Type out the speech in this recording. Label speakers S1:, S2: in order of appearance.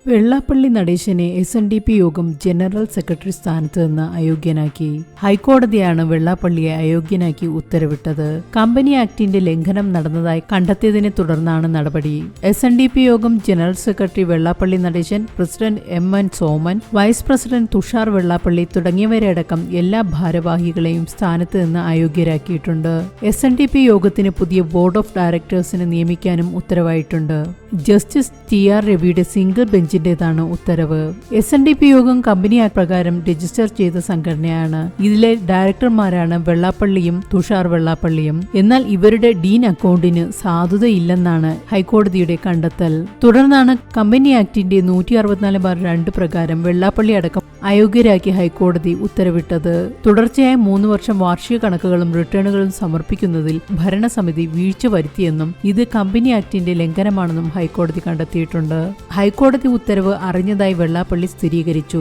S1: Vellappally നടേശനെ SNDP യോഗം general secretary സ്ഥാനത്ത് നിന്ന് അയോഗ്യനാക്കി. ഹൈക്കോടതിയാണ് വെള്ളാപ്പള്ളിയെ അയോഗ്യനാക്കി ഉത്തരവിട്ടത്. കമ്പനി ആക്ടിന്റെ ലംഘനം നടന്നതായി കണ്ടെത്തിയതിനെ തുടർന്നാണ് നടപടി. SNDP യോഗം general secretary Vellappally Natesan, president MN Soman, vice president Thushar Vellappally തുടങ്ങിയവരടക്കം എല്ലാ ഭാരവാഹികളെയും സ്ഥാനത്ത് നിന്ന് അയോഗ്യരാക്കിയിട്ടുണ്ട്. SNDP യോഗത്തിന് പുതിയ ബോർഡ് ഓഫ് ഡയറക്ടേഴ്സിനെ നിയമിക്കാനും ഉത്തരവായിട്ടുണ്ട്. ജസ്റ്റിസ് TR രവിയുടെ സിംഗിൾ ബെഞ്ചിന്റേതാണ് ഉത്തരവ്. SNDP യോഗം കമ്പനി ആക്ട് പ്രകാരം രജിസ്റ്റർ ചെയ്ത സംഘടനയാണ്. ഇതിലെ ഡയറക്ടർമാരാണ് വെള്ളാപ്പള്ളിയും തുഷാർ വെള്ളാപ്പള്ളിയും. എന്നാൽ ഇവരുടെ ഡീൻ അക്കൗണ്ടിന് സാധുതയില്ലെന്നാണ് ഹൈക്കോടതിയുടെ കണ്ടെത്തൽ. തുടർന്നാണ് കമ്പനി ആക്ടിന്റെ 164(2) പ്രകാരം വെള്ളാപ്പള്ളി അടക്കം അയോഗ്യരാക്കി ഹൈക്കോടതി ഉത്തരവിട്ടത്. തുടർച്ചയായ 3 വർഷം വാർഷിക കണക്കുകളും റിട്ടേണുകളും സമർപ്പിക്കുന്നതിൽ ഭരണസമിതി വീഴ്ച വരുത്തിയെന്നും ഇത് കമ്പനി ആക്ടിന്റെ ലംഘനമാണെന്നും ഹൈക്കോടതി കണ്ടെത്തിയിട്ടുണ്ട്. ഹൈക്കോടതി ഉത്തരവ് അറിഞ്ഞതായി വെള്ളാപ്പള്ളി സ്ഥിരീകരിച്ചു.